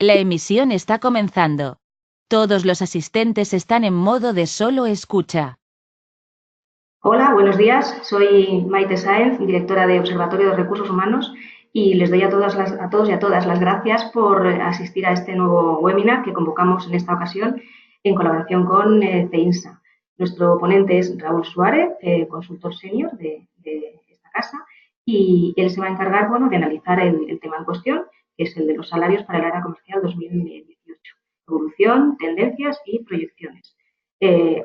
La emisión está comenzando. Todos los asistentes están en modo de solo escucha. Hola, buenos días. Soy Maite Sáenz, directora de Observatorio de Recursos Humanos, y les doy a todos y a todas las gracias por asistir a este nuevo webinar que convocamos en esta ocasión en colaboración con CEINSA. Nuestro ponente es Raúl Suárez, consultor senior de esta casa, y él se va a encargar, de analizar el tema en cuestión, que es el de los salarios para el área comercial 2018. Evolución, tendencias y proyecciones.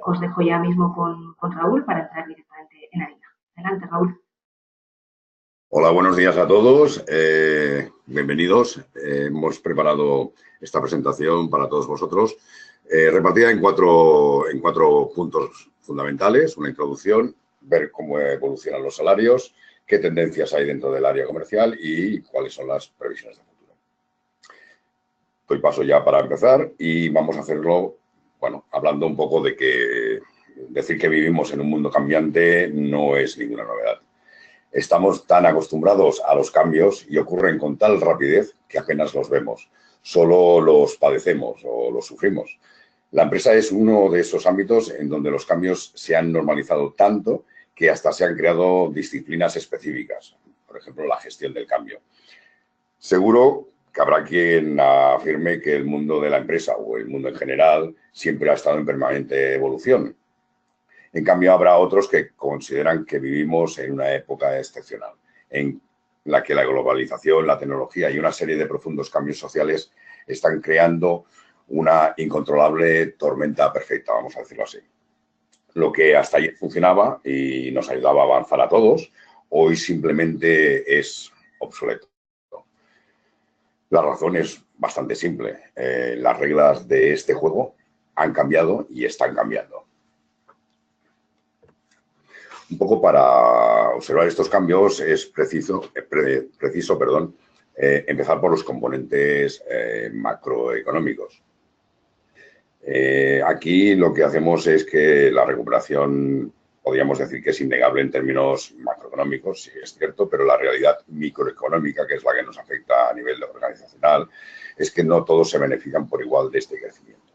Os dejo ya mismo con Raúl para entrar directamente en harina. Adelante, Raúl. Hola, buenos días a todos. Bienvenidos. Hemos preparado esta presentación para todos vosotros, repartida en cuatro puntos fundamentales. Una introducción, ver cómo evolucionan los salarios, qué tendencias hay dentro del área comercial y cuáles son las previsiones de futuro. Doy paso ya para empezar y vamos a hacerlo, hablando un poco de que decir que vivimos en un mundo cambiante no es ninguna novedad. Estamos tan acostumbrados a los cambios y ocurren con tal rapidez que apenas los vemos. Solo los padecemos o los sufrimos. La empresa es uno de esos ámbitos en donde los cambios se han normalizado tanto que hasta se han creado disciplinas específicas. Por ejemplo, la gestión del cambio. Seguro que habrá quien afirme que el mundo de la empresa o el mundo en general siempre ha estado en permanente evolución. En cambio, habrá otros que consideran que vivimos en una época excepcional, en la que la globalización, la tecnología y una serie de profundos cambios sociales están creando una incontrolable tormenta perfecta, vamos a decirlo así. Lo que hasta ayer funcionaba y nos ayudaba a avanzar a todos, hoy simplemente es obsoleto. La razón es bastante simple. Las reglas de este juego han cambiado y están cambiando. Un poco para observar estos cambios es preciso empezar por los componentes macroeconómicos. Aquí lo que hacemos es que la recuperación, podríamos decir que es innegable en términos macroeconómicos, sí es cierto, pero la realidad microeconómica, que es la que nos afecta a nivel organizacional, es que no todos se benefician por igual de este crecimiento.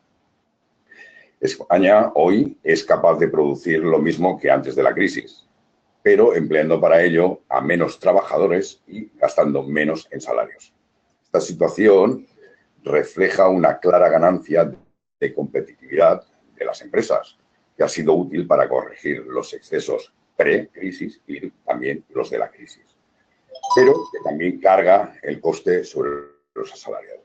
España hoy es capaz de producir lo mismo que antes de la crisis, pero empleando para ello a menos trabajadores y gastando menos en salarios. Esta situación refleja una clara ganancia de competitividad de las empresas, que ha sido útil para corregir los excesos pre-crisis y también los de la crisis, pero que también carga el coste sobre los asalariados.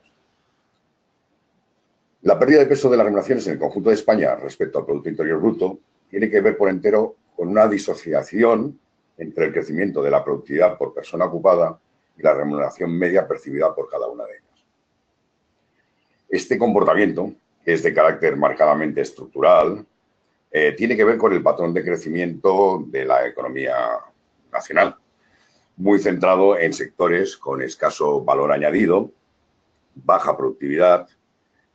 La pérdida de peso de las remuneraciones en el conjunto de España respecto al Producto Interior Bruto tiene que ver por entero con una disociación entre el crecimiento de la productividad por persona ocupada y la remuneración media percibida por cada una de ellas. Este comportamiento, que es de carácter marcadamente estructural, tiene que ver con el patrón de crecimiento de la economía nacional, muy centrado en sectores con escaso valor añadido, baja productividad,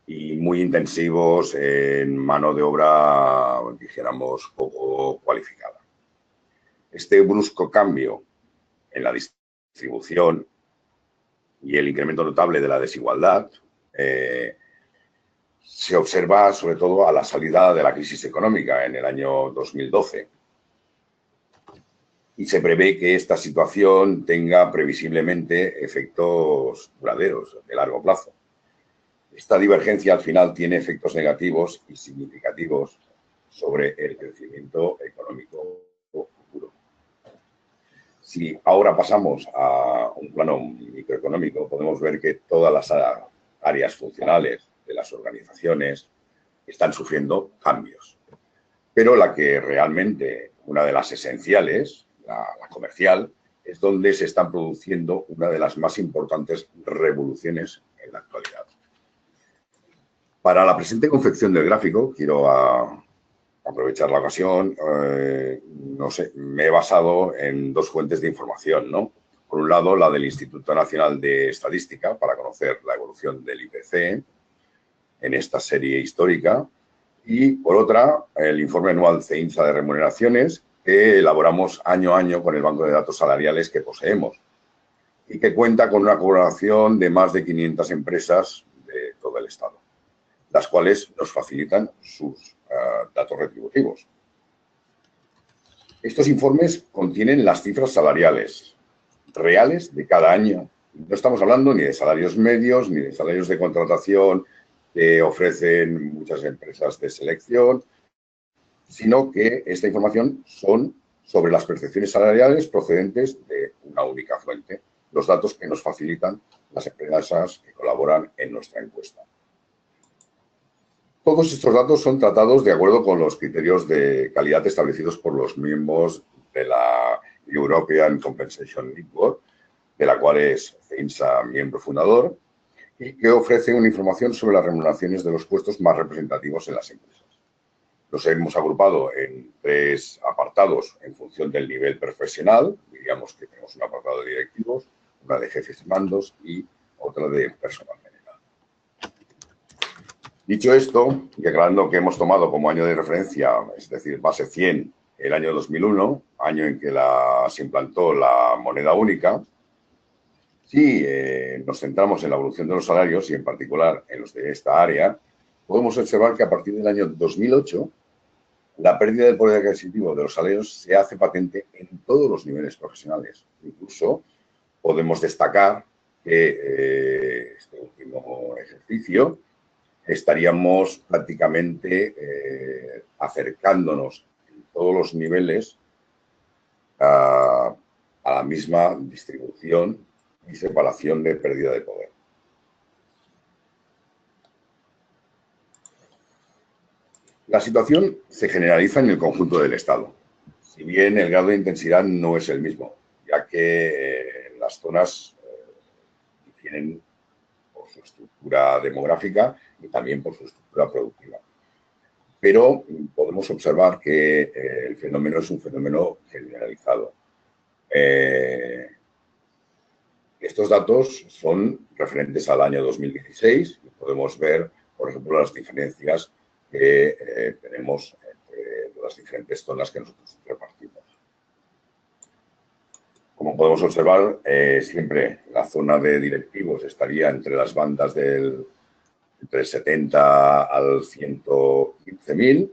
y muy intensivos en mano de obra, dijéramos, poco cualificada. Este brusco cambio en la distribución y el incremento notable de la desigualdad se observa sobre todo a la salida de la crisis económica en el año 2012. Y se prevé que esta situación tenga previsiblemente efectos duraderos, de largo plazo. Esta divergencia al final tiene efectos negativos y significativos sobre el crecimiento económico futuro. Si ahora pasamos a un plano microeconómico, podemos ver que todas las áreas funcionales de las organizaciones están sufriendo cambios. Pero la que realmente, una de las esenciales, la comercial, es donde se están produciendo una de las más importantes revoluciones en la actualidad. Para la presente confección del gráfico, quiero aprovechar la ocasión, me he basado en dos fuentes de información, ¿no? Por un lado, la del Instituto Nacional de Estadística, para conocer la evolución del IPC en esta serie histórica, y por otra, el informe anual CEINSA de remuneraciones, que elaboramos año a año con el banco de datos salariales que poseemos y que cuenta con una colaboración de más de 500 empresas Estado, las cuales nos facilitan sus datos retributivos. Estos informes contienen las cifras salariales reales de cada año. No estamos hablando ni de salarios medios, ni de salarios de contratación que ofrecen muchas empresas de selección, sino que esta información son sobre las percepciones salariales procedentes de una única fuente, los datos que nos facilitan las empresas que colaboran en nuestra encuesta. Todos estos datos son tratados de acuerdo con los criterios de calidad establecidos por los miembros de la European Compensation Network, de la cual es CEINSA miembro fundador, y que ofrece una información sobre las remuneraciones de los puestos más representativos en las empresas. Los hemos agrupado en 3 apartados en función del nivel profesional. Diríamos que tenemos un apartado de directivos, una de jefes de mandos y otra de personal general. Dicho esto, y aclarando que hemos tomado como año de referencia, es decir, base 100, el año 2001, año en que se implantó la moneda única, si nos centramos en la evolución de los salarios y en particular en los de esta área, podemos observar que a partir del año 2008 la pérdida del poder adquisitivo de los salarios se hace patente en todos los niveles profesionales. Incluso podemos destacar que este último ejercicio estaríamos prácticamente acercándonos en todos los niveles a la misma distribución y separación de pérdida de poder. La situación se generaliza en el conjunto del Estado, si bien el grado de intensidad no es el mismo, ya que las zonas difieren por su estructura demográfica y también por su estructura productiva. Pero podemos observar que el fenómeno es un fenómeno generalizado. Estos datos son referentes al año 2016 y podemos ver, por ejemplo, las diferencias que tenemos entre las diferentes zonas que nosotros repartimos. Como podemos observar, siempre la zona de directivos estaría entre las bandas entre 70 al 115.000,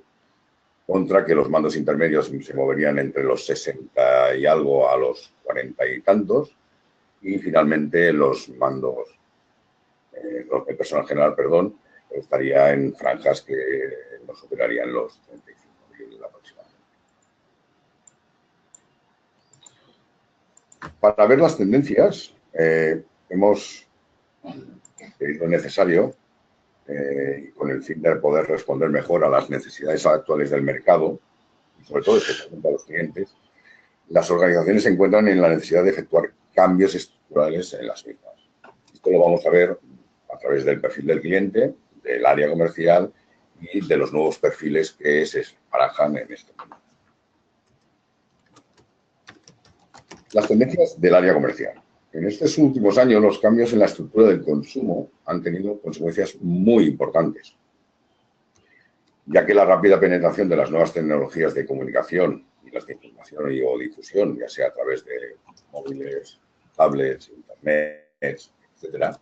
contra que los mandos intermedios se moverían entre los 60 y algo a los 40 y tantos, y finalmente los mandos, el personal general, perdón, estaría en franjas que no superarían los 35.000 aproximadamente. Para ver las tendencias, hemos creído necesario, con el fin de poder responder mejor a las necesidades actuales del mercado, y sobre todo especialmente a los clientes, las organizaciones se encuentran en la necesidad de efectuar cambios estructurales en las mismas. Esto lo vamos a ver a través del perfil del cliente, del área comercial y de los nuevos perfiles que se barajan en este momento. Las tendencias del área comercial. En estos últimos años, los cambios en la estructura del consumo han tenido consecuencias muy importantes, ya que la rápida penetración de las nuevas tecnologías de comunicación y las de información y o difusión, ya sea a través de móviles, tablets, internet, etcétera,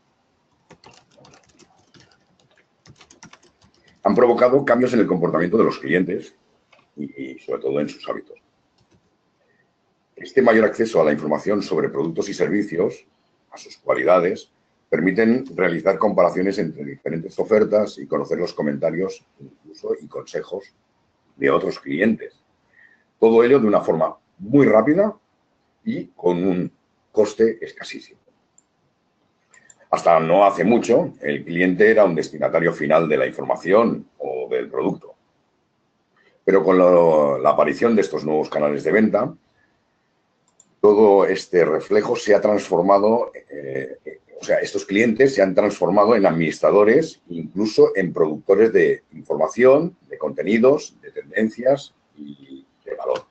han provocado cambios en el comportamiento de los clientes y sobre todo en sus hábitos. Este mayor acceso a la información sobre productos y servicios, a sus cualidades, permiten realizar comparaciones entre diferentes ofertas y conocer los comentarios incluso y consejos de otros clientes. Todo ello de una forma muy rápida y con un coste escasísimo. Hasta no hace mucho, el cliente era un destinatario final de la información o del producto. Pero con la aparición de estos nuevos canales de venta, todo este reflejo se ha transformado, estos clientes se han transformado en administradores, incluso en productores de información, de contenidos, de tendencias y de valor.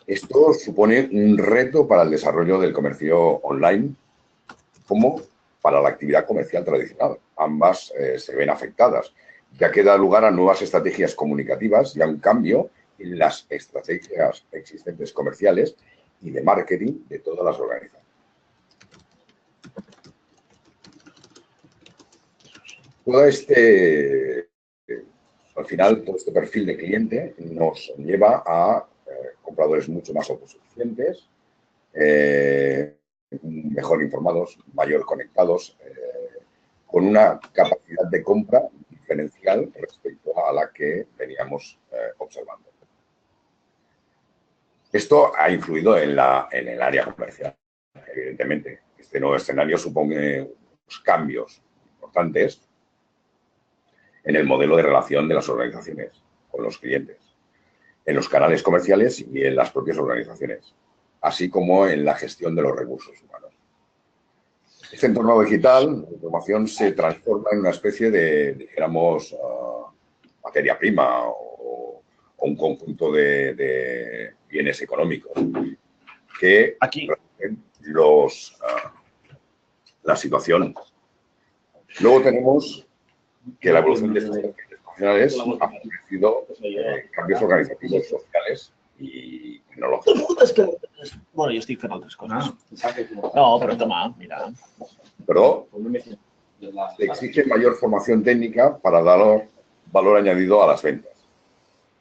Esto supone un reto para el desarrollo del comercio online, como para la actividad comercial tradicional. Ambas se ven afectadas, ya que da lugar a nuevas estrategias comunicativas y a un cambio en las estrategias existentes comerciales y de marketing de todas las organizaciones. Todo al final, todo este perfil de cliente nos lleva a compradores mucho más autosuficientes, mejor informados, mayor conectados, con una capacidad de compra diferencial respecto a la que veníamos observando. Esto ha influido en el área comercial, evidentemente. Este nuevo escenario supone unos cambios importantes en el modelo de relación de las organizaciones con los clientes, en los canales comerciales y en las propias organizaciones, así como en la gestión de los recursos humanos. Este entorno digital, la información se transforma en una especie de, dijéramos, materia prima o un conjunto de bienes económicos que resuelven la situación. Luego tenemos que la evolución de estos perfiles profesionales ha favorecido cambios organizativos, sociales y tecnológicos. Bueno, yo estoy haciendo otras cosas. No, pero toma, mira. Pero se exige mayor formación técnica para dar valor añadido a las ventas.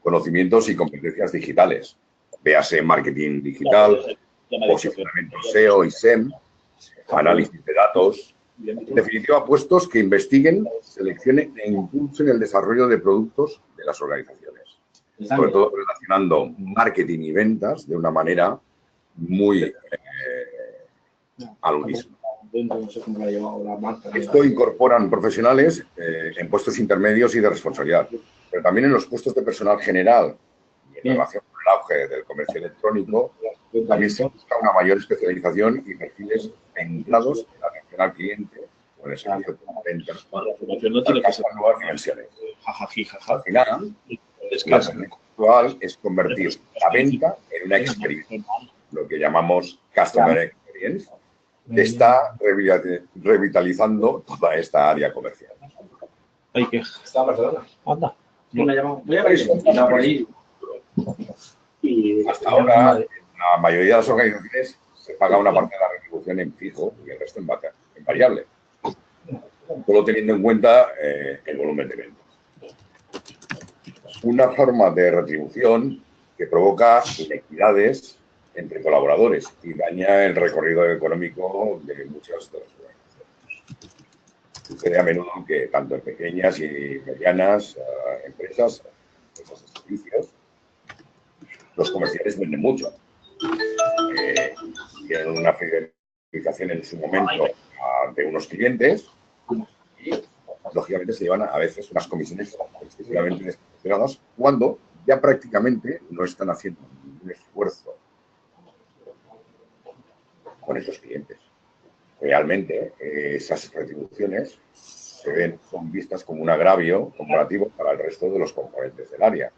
Conocimientos y competencias digitales. Véase marketing digital, posicionamiento SEO y SEM, análisis de datos. En definitiva, puestos que investiguen, seleccionen e impulsen el desarrollo de productos de las organizaciones. Sobre todo relacionando marketing y ventas de una manera muy al unísono. Esto incorporan profesionales en puestos intermedios y de responsabilidad, pero también en los puestos de personal general y en relación con el auge del comercio electrónico, también se busca una mayor especialización y perfiles centrados en la atención al cliente o en el servicio de ventas a nuevas dimensiones. Al final, la tendencia actual es convertir la venta en una experiencia, lo que llamamos Customer Experience, que está revitalizando toda esta área comercial. Ay, que está Barcelona. Anda. Voy a ver por ahí. Hasta ahora, en la mayoría de las organizaciones se paga una parte de la retribución en fijo y el resto en variable, solo teniendo en cuenta el volumen de ventas. Una forma de retribución que provoca inequidades entre colaboradores y daña el recorrido económico de muchas de las organizaciones. Sucede a menudo que tanto en pequeñas y medianas empresas de servicios, los comerciales venden mucho. Tienen una fidelización en su momento de unos clientes y, lógicamente, se llevan a veces unas comisiones excesivamente desproporcionadas cuando ya prácticamente no están haciendo ningún esfuerzo con esos clientes. Realmente, esas retribuciones son vistas como un agravio comparativo para el resto de los componentes del área.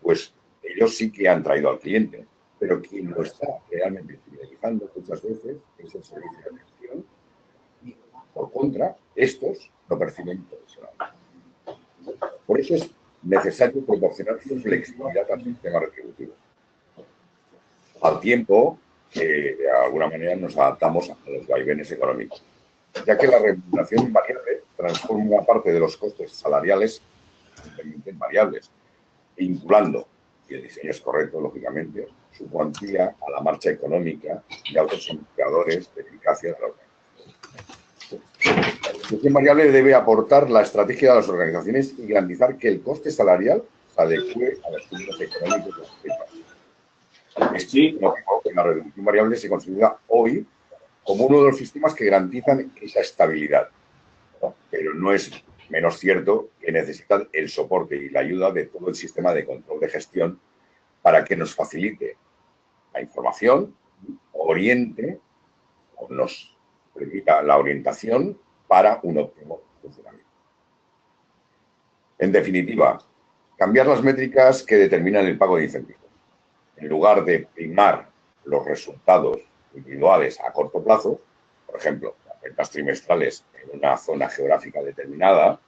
Pues ellos sí que han traído al cliente, pero quien lo está realmente fidelizando muchas veces es el servicio de atención y, por contra, estos no perciben profesional. Por eso es necesario proporcionar flexibilidad al sistema retributivo. Al tiempo que, de alguna manera, nos adaptamos a los vaivenes económicos, ya que la remuneración variable transforma una parte de los costes salariales en variables, vinculando, y el diseño es correcto, lógicamente, su cuantía a la marcha económica y a otros indicadores de eficacia de la organización. La retribución variable debe aportar la estrategia de las organizaciones y garantizar que el coste salarial se adecue a los flujo económicos de las empresas. Es lógico que la retribución variable se considera hoy como uno de los sistemas que garantizan esa estabilidad, ¿no? Pero no es menos cierto que necesitan el soporte y la ayuda de todo el sistema de control de gestión para que nos facilite la información, oriente o nos permita la orientación para un óptimo funcionamiento. En definitiva, cambiar las métricas que determinan el pago de incentivos. En lugar de primar los resultados individuales a corto plazo, por ejemplo, las ventas trimestrales en una zona geográfica determinada,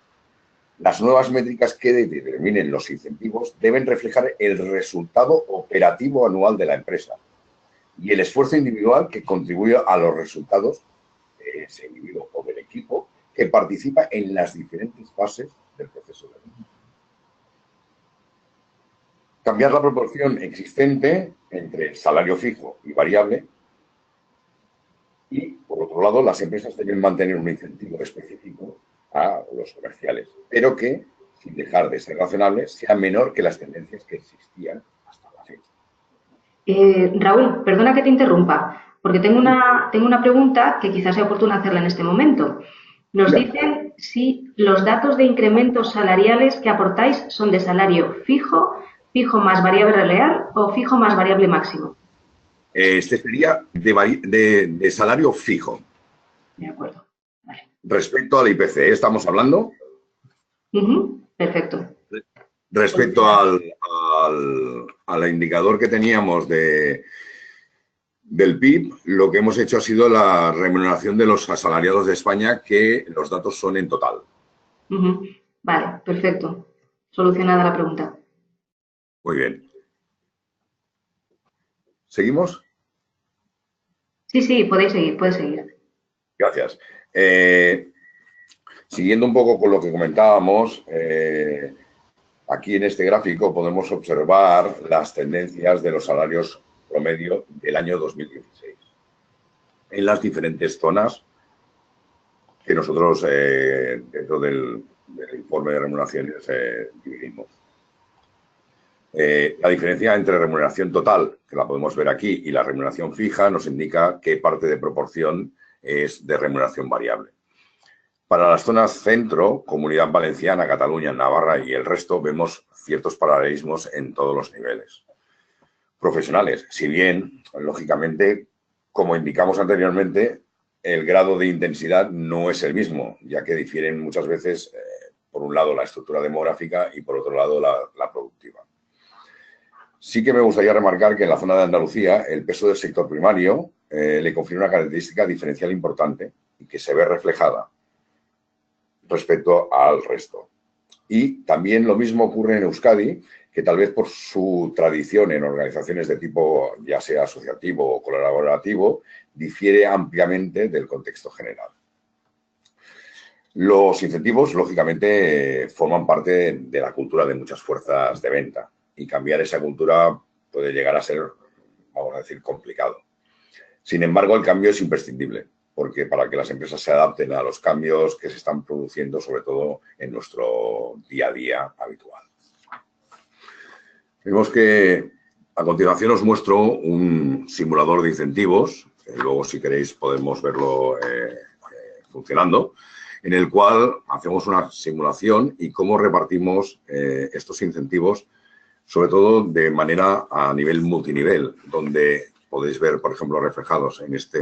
las nuevas métricas que determinen los incentivos deben reflejar el resultado operativo anual de la empresa y el esfuerzo individual que contribuye a los resultados de ese individuo o del equipo que participa en las diferentes fases del proceso de reunión. Cambiar la proporción existente entre salario fijo y variable. Y, por otro lado, las empresas deben mantener un incentivo específico a los comerciales, pero que, sin dejar de ser razonable, sea menor que las tendencias que existían hasta la fecha. Raúl, perdona que te interrumpa, porque tengo una pregunta que quizás sea oportuna hacerla en este momento. Nos dicen si los datos de incrementos salariales que aportáis son de salario fijo, fijo más variable real o fijo más variable máximo. Este sería de salario fijo. De acuerdo. Vale. Respecto al IPC, ¿estamos hablando? Perfecto. Respecto al indicador que teníamos del PIB, lo que hemos hecho ha sido la remuneración de los asalariados de España, que los datos son en total. Vale, perfecto. Solucionada la pregunta. Muy bien. ¿Seguimos? Sí, podéis seguir. Gracias. Siguiendo un poco con lo que comentábamos, aquí en este gráfico podemos observar las tendencias de los salarios promedio del año 2016 en las diferentes zonas que nosotros dentro del informe de remuneraciones dividimos. La diferencia entre remuneración total, que la podemos ver aquí, y la remuneración fija nos indica qué parte de proporción es de remuneración variable. Para las zonas centro, Comunidad Valenciana, Cataluña, Navarra y el resto, vemos ciertos paralelismos en todos los niveles profesionales. Si bien, lógicamente, como indicamos anteriormente, el grado de intensidad no es el mismo, ya que difieren muchas veces, por un lado, la estructura demográfica y, por otro lado, la productiva. Sí que me gustaría remarcar que en la zona de Andalucía el peso del sector primario le confiere una característica diferencial importante y que se ve reflejada respecto al resto. Y también lo mismo ocurre en Euskadi, que tal vez por su tradición en organizaciones de tipo ya sea asociativo o colaborativo, difiere ampliamente del contexto general. Los incentivos, lógicamente, forman parte de la cultura de muchas fuerzas de venta y cambiar esa cultura puede llegar a ser, vamos a decir, complicado. Sin embargo, el cambio es imprescindible, porque para que las empresas se adapten a los cambios que se están produciendo, sobre todo en nuestro día a día habitual. Vemos que a continuación os muestro un simulador de incentivos, luego si queréis podemos verlo funcionando, en el cual hacemos una simulación y cómo repartimos estos incentivos, sobre todo de manera a nivel multinivel, donde podéis ver, por ejemplo, reflejados en esta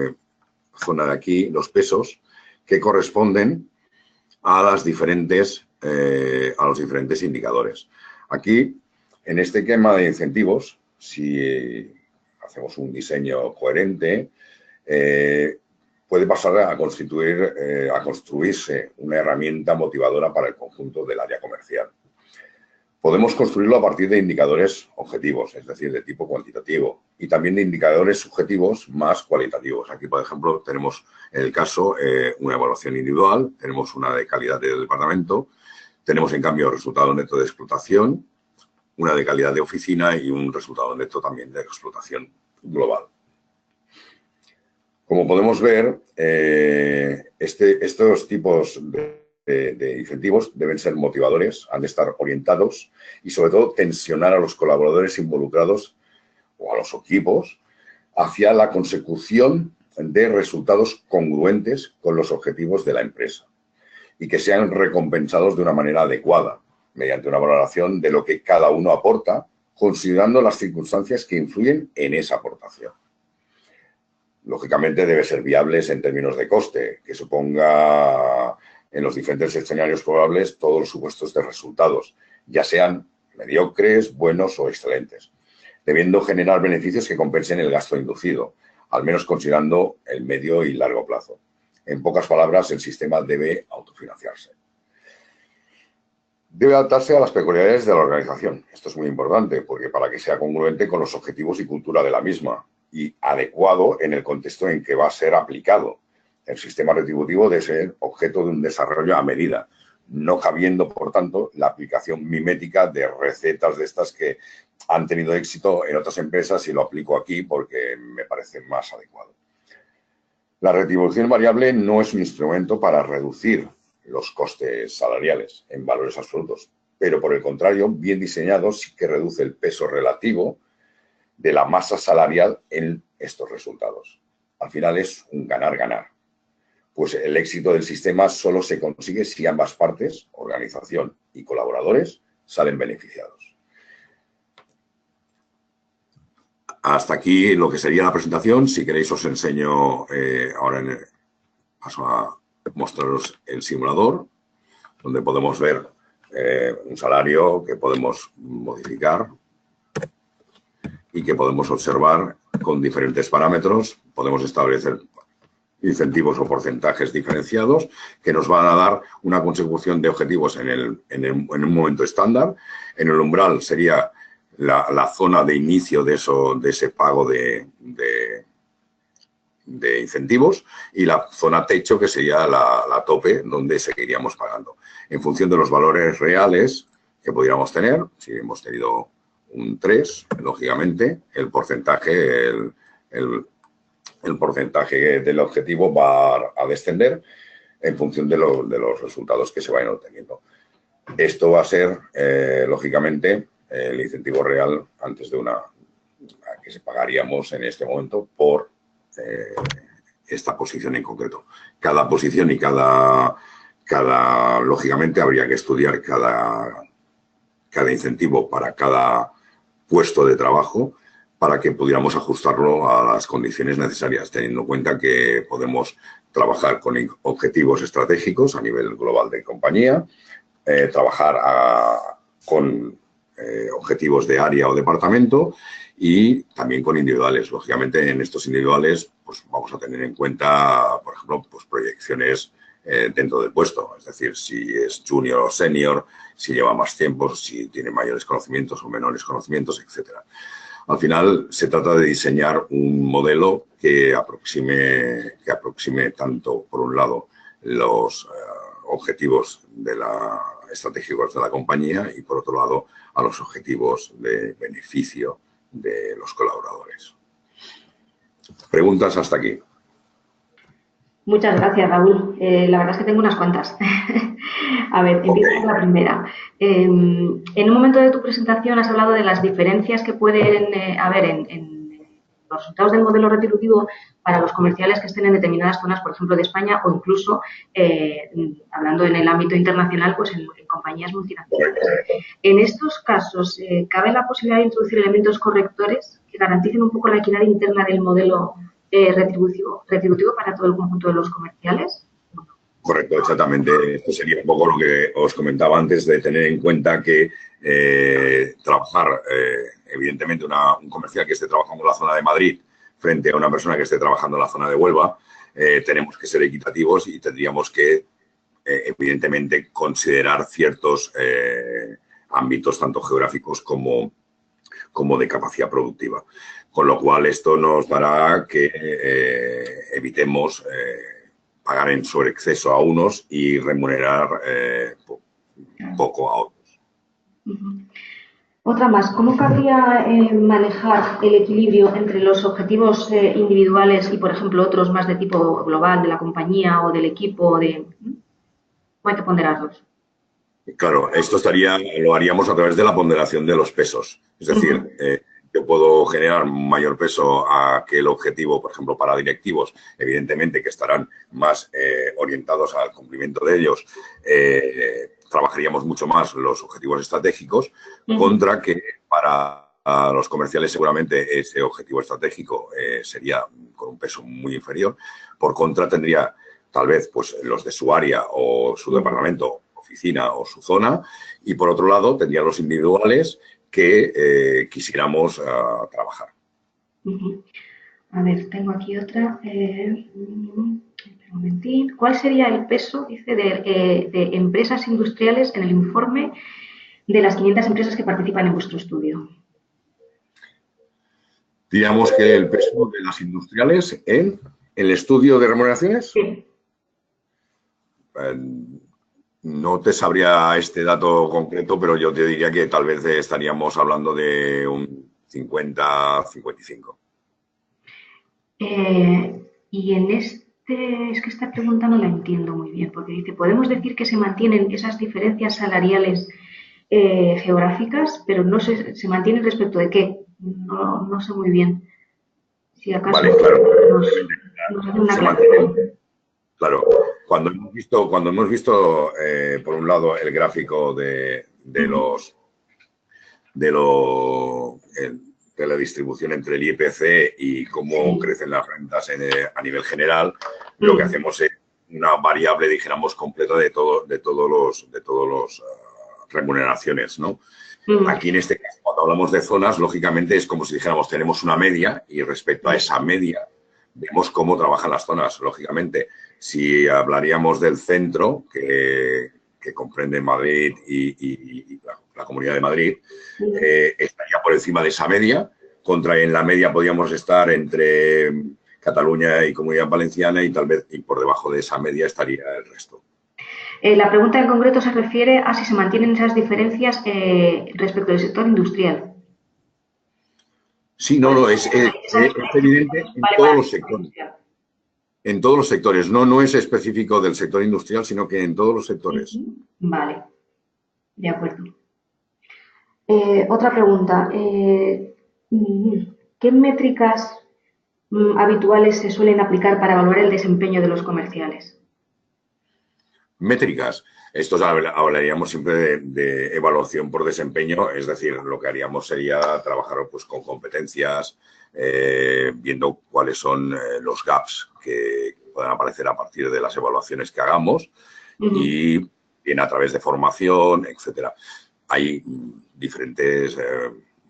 zona de aquí los pesos que corresponden a los diferentes indicadores. Aquí, en este esquema de incentivos, si hacemos un diseño coherente, puede pasar a construirse una herramienta motivadora para el conjunto del área comercial. Podemos construirlo a partir de indicadores objetivos, es decir, de tipo cuantitativo, y también de indicadores subjetivos más cualitativos. Aquí, por ejemplo, tenemos en el caso una evaluación individual, tenemos una de calidad del departamento, tenemos en cambio resultado neto de explotación, una de calidad de oficina y un resultado neto también de explotación global. Como podemos ver, estos tipos de incentivos deben ser motivadores, han de estar orientados y, sobre todo, tensionar a los colaboradores involucrados o a los equipos hacia la consecución de resultados congruentes con los objetivos de la empresa y que sean recompensados de una manera adecuada, mediante una valoración de lo que cada uno aporta, considerando las circunstancias que influyen en esa aportación. Lógicamente, debe ser viables en términos de coste, que suponga en los diferentes escenarios probables todos los supuestos de resultados, ya sean mediocres, buenos o excelentes, debiendo generar beneficios que compensen el gasto inducido, al menos considerando el medio y largo plazo. En pocas palabras, el sistema debe autofinanciarse. Debe adaptarse a las peculiaridades de la organización. Esto es muy importante, porque para que sea congruente con los objetivos y cultura de la misma y adecuado en el contexto en que va a ser aplicado, el sistema retributivo debe ser objeto de un desarrollo a medida, no cabiendo, por tanto, la aplicación mimética de recetas de estas que han tenido éxito en otras empresas y lo aplico aquí porque me parece más adecuado. La retribución variable no es un instrumento para reducir los costes salariales en valores absolutos, pero por el contrario, bien diseñado sí que reduce el peso relativo de la masa salarial en estos resultados. Al final es un ganar-ganar, pues el éxito del sistema solo se consigue si ambas partes, organización y colaboradores, salen beneficiados. Hasta aquí lo que sería la presentación. Si queréis os enseño, ahora paso a mostraros el simulador, donde podemos ver un salario que podemos modificar y que podemos observar con diferentes parámetros. Podemos establecer incentivos o porcentajes diferenciados que nos van a dar una consecución de objetivos en un momento estándar. En el umbral sería la zona de inicio de ese pago de incentivos, y la zona techo, que sería la tope, donde seguiríamos pagando. En función de los valores reales que pudiéramos tener, si hemos tenido un 3, lógicamente, el porcentaje, el porcentaje del objetivo va a descender en función de los resultados que se vayan obteniendo. Esto va a ser, lógicamente, el incentivo real antes de que se pagaríamos en este momento por esta posición en concreto. Cada posición y lógicamente, habría que estudiar cada incentivo para cada puesto de trabajo para que pudiéramos ajustarlo a las condiciones necesarias, teniendo en cuenta que podemos trabajar con objetivos estratégicos a nivel global de compañía, trabajar con objetivos de área o departamento y también con individuales. Lógicamente, en estos individuales pues vamos a tener en cuenta, por ejemplo, pues proyecciones dentro del puesto, es decir, si es junior o senior, si lleva más tiempo, si tiene mayores conocimientos o menores conocimientos, etcétera. Al final, se trata de diseñar un modelo que aproxime tanto, por un lado, los objetivos estratégicos de la compañía y, por otro lado, a los objetivos de beneficio de los colaboradores. ¿Preguntas hasta aquí? Muchas gracias, Raúl. La verdad es que tengo unas cuantas. A ver, empiezo con la primera. En un momento de tu presentación has hablado de las diferencias que pueden haber en los resultados del modelo retributivo para los comerciales que estén en determinadas zonas, por ejemplo, de España, o incluso, hablando en el ámbito internacional, pues en compañías multinacionales. En estos casos, ¿cabe la posibilidad de introducir elementos correctores que garanticen un poco la equidad interna del modelo retributivo para todo el conjunto de los comerciales? Correcto, exactamente. Esto sería un poco lo que os comentaba antes, de tener en cuenta que trabajar, evidentemente, un comercial que esté trabajando en la zona de Madrid frente a una persona que esté trabajando en la zona de Huelva, tenemos que ser equitativos y tendríamos que, evidentemente, considerar ciertos ámbitos, tanto geográficos como de capacidad productiva. Con lo cual, esto nos dará que evitemos pagar en sobreexceso a unos y remunerar poco a otros. Otra más, ¿cómo cabría manejar el equilibrio entre los objetivos individuales y, por ejemplo, otros más de tipo global de la compañía o del equipo? ¿Cómo hay que ponderarlos? Claro, esto lo haríamos a través de la ponderación de los pesos. Es decir, yo puedo generar mayor peso a aquel objetivo, por ejemplo, para directivos, evidentemente que estarán más orientados al cumplimiento de ellos. Trabajaríamos mucho más los objetivos estratégicos, contra que para los comerciales seguramente ese objetivo estratégico sería con un peso muy inferior. Por contra, tendría tal vez pues los de su área o su departamento, oficina o su zona, y por otro lado tendría los individuales que quisiéramos trabajar. A ver, tengo aquí otra. Un momentín. ¿Cuál sería el peso, dice, de empresas industriales en el informe de las 500 empresas que participan en vuestro estudio? Diríamos que el peso de las industriales en... ¿El estudio de remuneraciones? Sí. No te sabría este dato concreto, pero yo te diría que tal vez estaríamos hablando de un 50-55. Y en es que esta pregunta no la entiendo muy bien, porque dice, ¿podemos decir que se mantienen esas diferencias salariales geográficas, pero no se mantienen respecto de qué? No sé muy bien. Si acaso Vale, claro. nos hace una Se aclaración. mantiene. Claro, cuando hemos visto por un lado el gráfico de la distribución entre el IPC y cómo crecen las rentas a nivel general, lo que hacemos es una variable, dijéramos, completa de todos los remuneraciones, ¿no? Aquí en este caso, cuando hablamos de zonas, lógicamente es como si dijéramos tenemos una media y respecto a esa media vemos cómo trabajan las zonas, lógicamente. Si hablaríamos del centro, que comprende Madrid y la Comunidad de Madrid, estaría por encima de esa media. En la media podríamos estar entre Cataluña y Comunidad Valenciana y tal vez por debajo de esa media estaría el resto. La pregunta en concreto se refiere a si se mantienen esas diferencias respecto del sector industrial. Sí, no, es evidente en todos los sectores. En todos los sectores. No es específico del sector industrial, sino que en todos los sectores. Vale, de acuerdo. Otra pregunta. ¿Qué métricas habituales se suelen aplicar para evaluar el desempeño de los comerciales? Métricas. Estos hablaríamos siempre de evaluación por desempeño, es decir, lo que haríamos sería trabajar pues, con competencias, viendo cuáles son los gaps que puedan aparecer a partir de las evaluaciones que hagamos y bien a través de formación, etcétera. Hay diferentes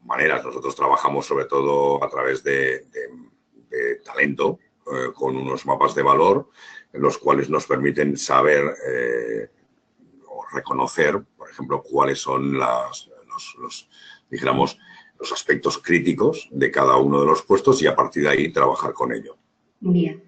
maneras. Nosotros trabajamos sobre todo a través de talento, con unos mapas de valor, los cuales nos permiten saber o reconocer, por ejemplo, cuáles son dijéramos, los aspectos críticos de cada uno de los puestos y a partir de ahí trabajar con ello. Bien.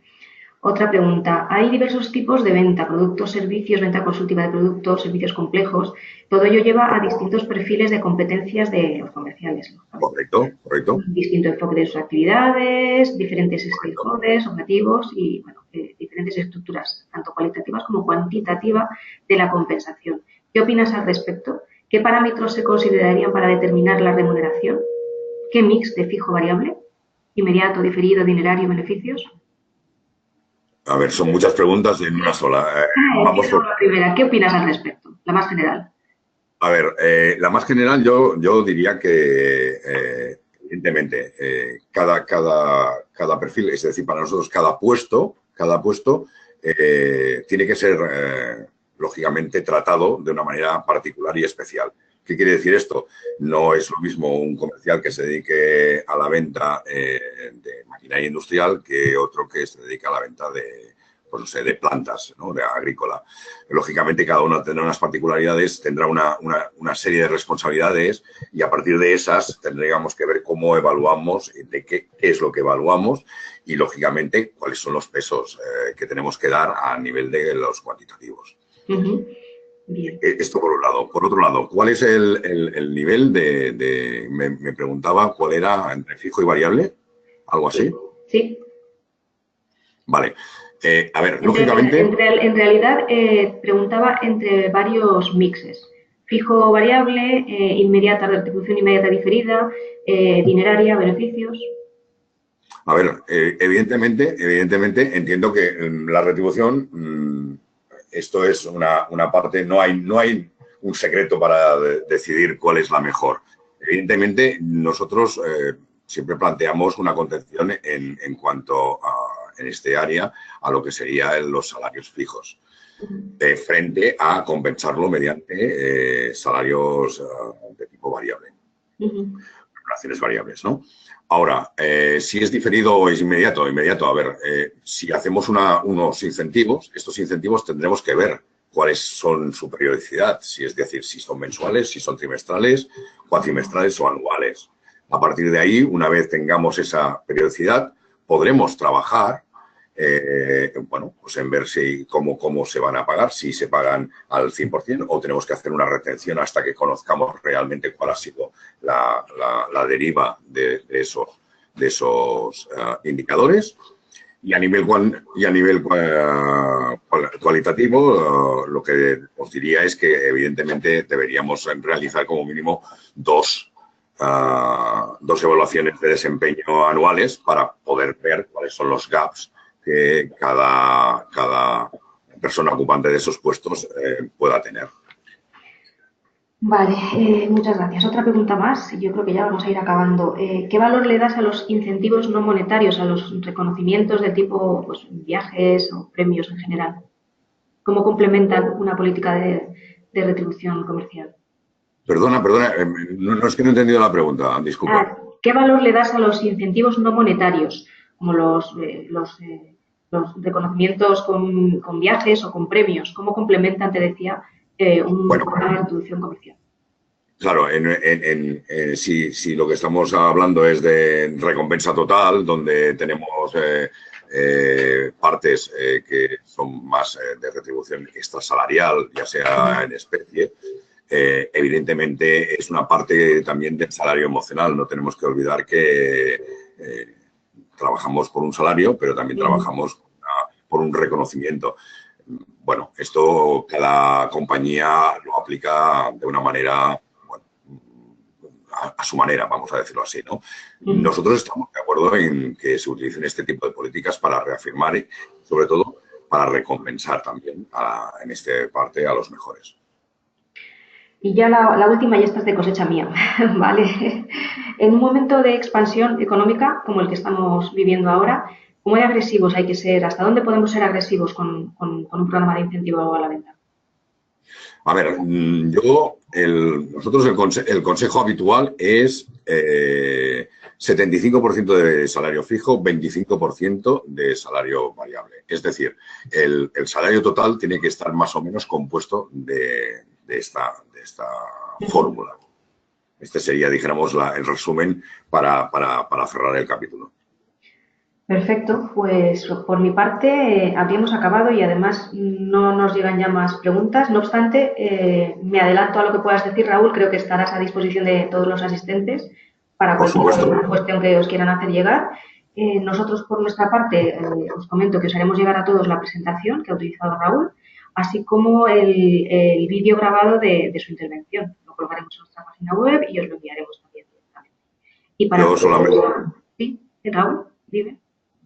Otra pregunta. Hay diversos tipos de venta, productos, servicios, venta consultiva de productos, servicios complejos. Todo ello lleva a distintos perfiles de competencias de los comerciales, ¿no? Correcto. Un distinto enfoque de sus actividades, diferentes stakeholders, objetivos y, bueno, diferentes estructuras, tanto cualitativas como cuantitativas, de la compensación. ¿Qué opinas al respecto? ¿Qué parámetros se considerarían para determinar la remuneración? ¿Qué mix de fijo variable? ¿Inmediato, diferido, dinerario, beneficios? A ver, son muchas preguntas en una sola. Vamos por la primera. ¿Qué opinas al respecto? La más general. A ver, la más general yo diría que, evidentemente, cada perfil, es decir, para nosotros cada puesto tiene que ser, lógicamente, tratado de una manera particular y especial. ¿Qué quiere decir esto? No es lo mismo un comercial que se dedique a la venta de maquinaria industrial que otro que se dedica a la venta pues no sé, de plantas, ¿no? De agrícola. Lógicamente, cada uno tendrá unas particularidades, tendrá una serie de responsabilidades y a partir de esas tendríamos que ver cómo evaluamos, de qué es lo que evaluamos y, lógicamente, cuáles son los pesos que tenemos que dar a nivel de los cuantitativos. Bien. Esto por un lado. Por otro lado, ¿cuál es el nivel me preguntaba cuál era entre fijo y variable? ¿Algo así? Sí. Vale. A ver, lógicamente... En realidad, preguntaba entre varios mixes. Fijo variable, inmediata, retribución inmediata diferida, dineraria, beneficios. A ver, evidentemente entiendo que la retribución, esto es una parte, no hay un secreto para decidir cuál es la mejor. Evidentemente, nosotros siempre planteamos una contención en cuanto a, en este área, a lo que serían los salarios fijos, frente a compensarlo mediante salarios de tipo variable, relaciones variables, ¿no? Ahora, si es diferido o es inmediato, a ver, si hacemos unos incentivos, estos incentivos tendremos que ver cuáles son su periodicidad, es decir, si son mensuales, si son trimestrales, cuatrimestrales o anuales. A partir de ahí, una vez tengamos esa periodicidad, podremos trabajar bueno, pues en ver cómo se van a pagar, si se pagan al 100% o tenemos que hacer una retención hasta que conozcamos realmente cuál ha sido la deriva de esos indicadores. Y a nivel cualitativo, lo que os diría es que evidentemente deberíamos realizar como mínimo dos evaluaciones de desempeño anuales para poder ver cuáles son los gaps que cada persona ocupante de esos puestos pueda tener. Vale, muchas gracias. Otra pregunta más, yo creo que ya vamos a ir acabando. ¿Qué valor le das a los incentivos no monetarios, a los reconocimientos de tipo pues, viajes o premios en general? ¿Cómo complementan una política de retribución comercial? Perdona, no es que no he entendido la pregunta, disculpa. ¿Qué valor le das a los incentivos no monetarios, como los reconocimientos con viajes o con premios? ¿Cómo complementan, te decía, una retribución comercial? Claro, si lo que estamos hablando es de recompensa total, donde tenemos partes que son más de retribución extrasalarial, ya sea en especie, evidentemente es una parte también del salario emocional. No tenemos que olvidar que trabajamos por un salario, pero también trabajamos por un reconocimiento. Bueno, esto cada compañía lo aplica de una manera, bueno, a su manera, vamos a decirlo así, ¿no? Nosotros estamos de acuerdo en que se utilicen este tipo de políticas para reafirmar y, sobre todo, para recompensar también, en esta parte, a los mejores. Y ya la última, y esta es de cosecha mía, ¿vale? En un momento de expansión económica como el que estamos viviendo ahora, ¿cómo de agresivos hay que ser? ¿Hasta dónde podemos ser agresivos con un programa de incentivo a la venta? A ver, nosotros el consejo habitual es 75% de salario fijo, 25% de salario variable. Es decir, el salario total tiene que estar más o menos compuesto de esta fórmula. Este sería, dijéramos, el resumen para cerrar el capítulo. Perfecto, pues por mi parte habríamos acabado y además no nos llegan ya más preguntas. No obstante, me adelanto a lo que puedas decir, Raúl. Creo que estarás a disposición de todos los asistentes para cualquier cuestión que os quieran hacer llegar. Nosotros, por nuestra parte, os comento que os haremos llegar a todos la presentación que ha utilizado Raúl, así como el vídeo grabado de su intervención. Lo colgaremos en nuestra página web y os lo enviaremos también directamente. Y para ¿Sí? Raúl, dime.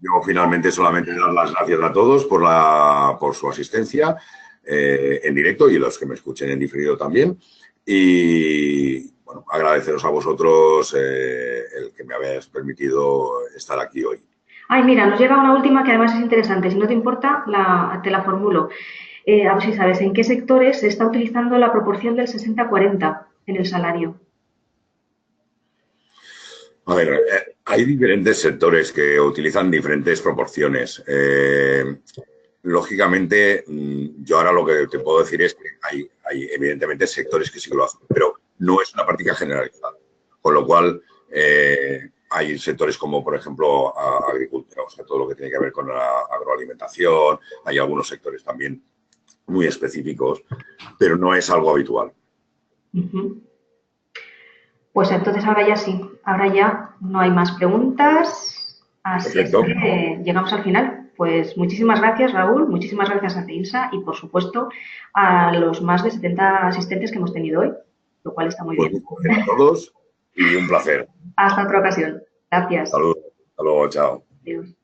Yo finalmente solamente dar las gracias a todos por su asistencia en directo y los que me escuchen en diferido también. Y bueno, agradeceros a vosotros el que me habéis permitido estar aquí hoy. Ay, mira, nos llega una última que además es interesante. Si no te importa, te la formulo. A ver si sabes, ¿en qué sectores se está utilizando la proporción del 60-40 en el salario? A ver, hay diferentes sectores que utilizan diferentes proporciones. Lógicamente, yo ahora lo que te puedo decir es que hay evidentemente sectores que sí que lo hacen, pero no es una práctica generalizada. Con lo cual, hay sectores como, por ejemplo, agricultura, o sea, todo lo que tiene que ver con la agroalimentación. Hay algunos sectores también muy específicos, pero no es algo habitual. Pues entonces ahora ya sí, ahora ya no hay más preguntas, así es que llegamos al final. Pues muchísimas gracias, Raúl, muchísimas gracias a CEINSA y, por supuesto, a los más de 70 asistentes que hemos tenido hoy, lo cual está muy bien. A todos y un placer. Hasta otra ocasión. Gracias. Saludos. Hasta luego, chao. Adiós.